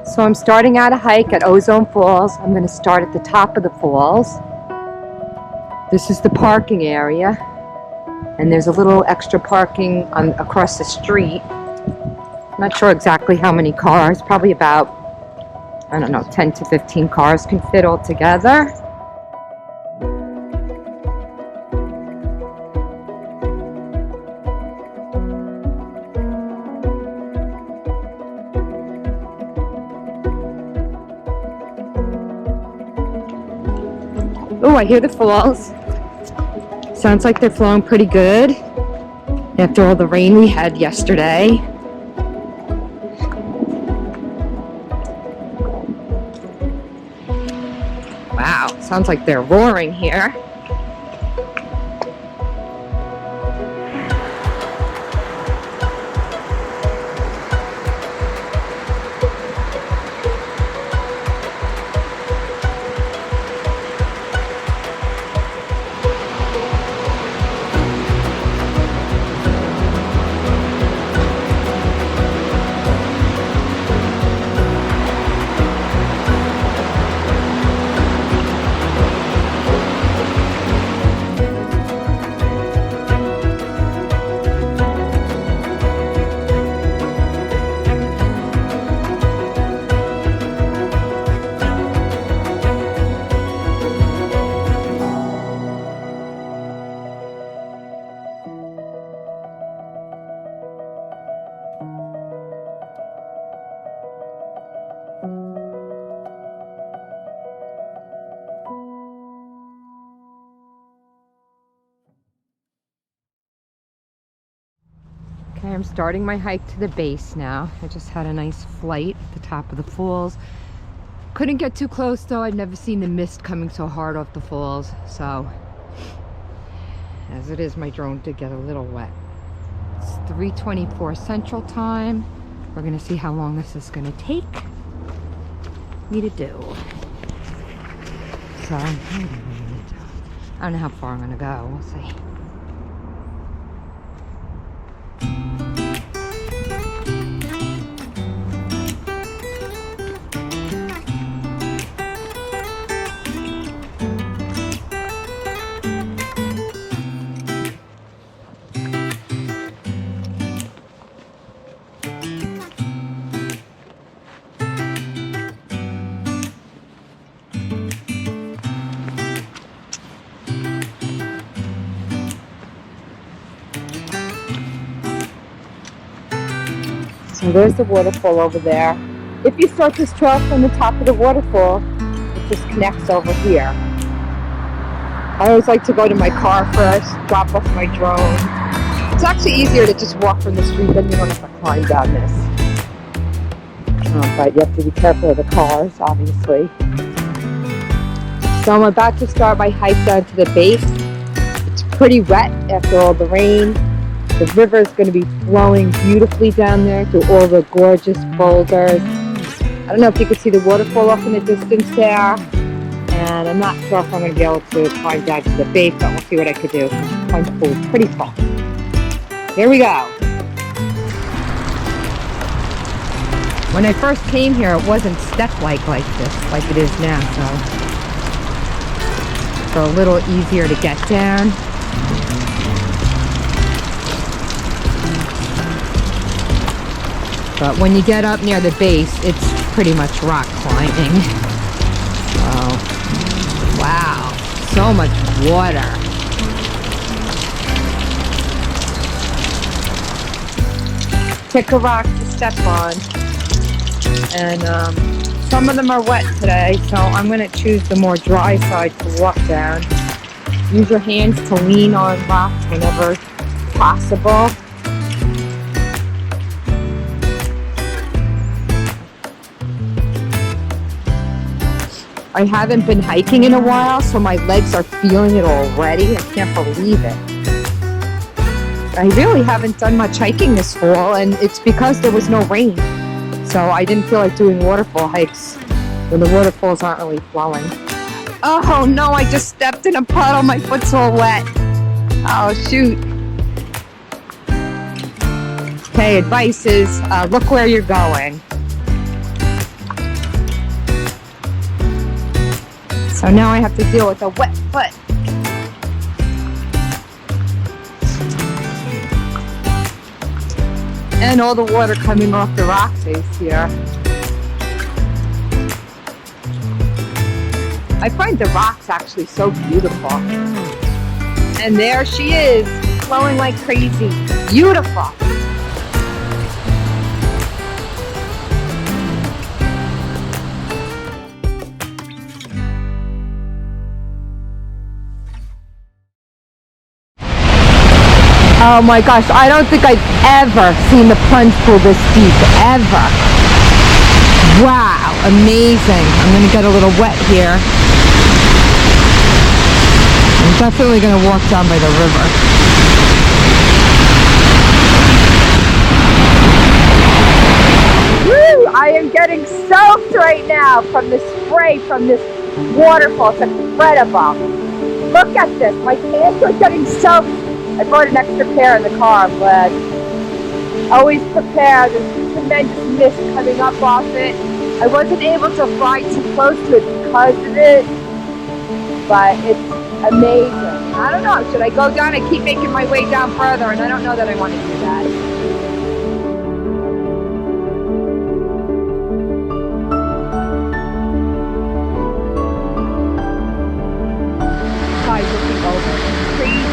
So I'm starting out a hike at Ozone Falls. I'm going to start at the top of the falls. This is the parking area, and there's a little extra parking across the street. I'm not sure exactly how many cars, probably about, I don't know, 10 to 15 cars can fit all together. Oh, I hear the falls. Sounds like they're flowing pretty good after all the rain we had yesterday. Wow, sounds like they're roaring here. Okay, I'm starting my hike to the base now. I just had a nice flight at the top of the falls. Couldn't get too close though. I'd never seen the mist coming so hard off the falls. So, as it is, my drone did get a little wet. It's 3:24 Central Time. We're gonna see how long this is gonna take me to do. So, I don't know how far I'm gonna go. We'll see. So there's the waterfall over there. If you start this trail from the top of the waterfall, it just connects over here. I always like to go to my car first, drop off my drone. It's actually easier to just walk from the street, then you don't have to climb down this. But you have to be careful of the cars, obviously. So I'm about to start my hike down to the base. It's pretty wet after all the rain. The river is going to be flowing beautifully down there through all the gorgeous boulders. I don't know if you can see the waterfall off in the distance there. And I'm not sure if I'm going to be able to climb down to the base, but we'll see what I could do. Climb the pool is pretty tall. Here we go. When I first came here, it wasn't step-like like this, like it is now. So a little easier to get down. But when you get up near the base, it's pretty much rock climbing. Oh, wow, so much water. Pick a rock to step on. And some of them are wet today, so I'm going to choose the more dry side to walk down. Use your hands to lean on rocks whenever possible. I haven't been hiking in a while, so my legs are feeling it already. I can't believe it. I really haven't done much hiking this fall, and it's because there was no rain. So I didn't feel like doing waterfall hikes when the waterfalls aren't really flowing. Oh no, I just stepped in a puddle. My foot's all wet. Oh shoot. Okay, advice is look where you're going. So now I have to deal with a wet foot. And all the water coming off the rock face here. I find the rocks actually so beautiful. And there she is, flowing like crazy. Beautiful. Oh my gosh, I don't think I've ever seen the plunge pool this deep, ever. Wow, amazing. I'm gonna get a little wet here. I'm definitely gonna walk down by the river. Woo! I am getting soaked right now from the spray from this waterfall. It's incredible. Look at this, my pants are getting soaked. I brought an extra pair in the car, I'm glad. Always prepare, there's tremendous mist coming up off it. I wasn't able to fly too close to it because of it, but it's amazing. I don't know, should I go down? I keep making my way down further, and I don't know that I want to do that. Guys, looking over, it's crazy.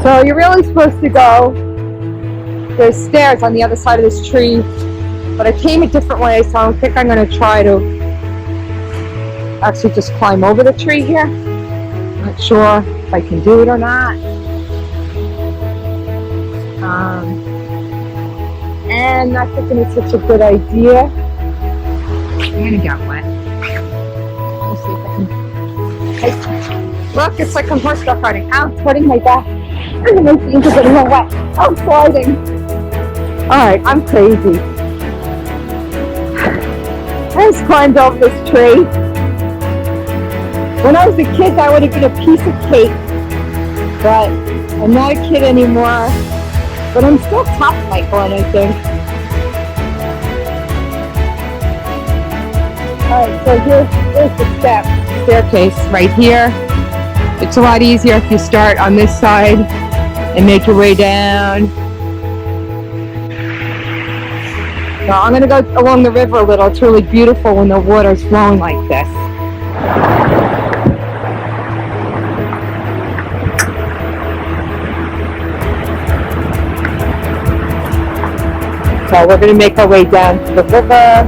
So you're really supposed to go, there's stairs on the other side of this tree, but I came a different way, so I think I'm going to try to actually just climb over the tree here. I'm not sure if I can do it or not. And not thinking it's such a good idea. I'm going to get wet. Let's see if I can. Look, it's like I'm horseback riding. Ow, it's hurting my back. And my feet are getting all wet. I'm sliding. Alright, I'm crazy. I just climbed over this tree. When I was a kid, that would have been a piece of cake. But I'm not a kid anymore. But I'm still top Michael, I think. Alright, so here's the staircase right here. It's a lot easier if you start on this side and make your way down. So I'm going to go along the river a little. It's really beautiful when the water's flowing like this. So we're going to make our way down to the river.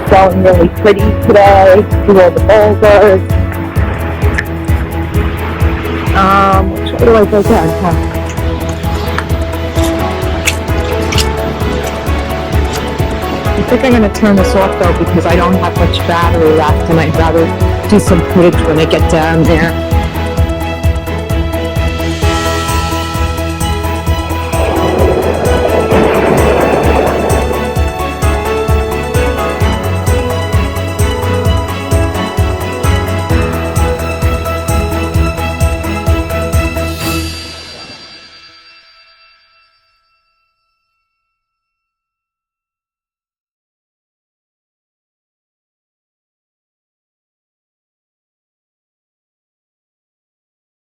It's going really pretty today. See all the boulders. Which way do I go down? think I'm going to turn this off though because I don't have much battery left and I'd rather do some footage when I get down there.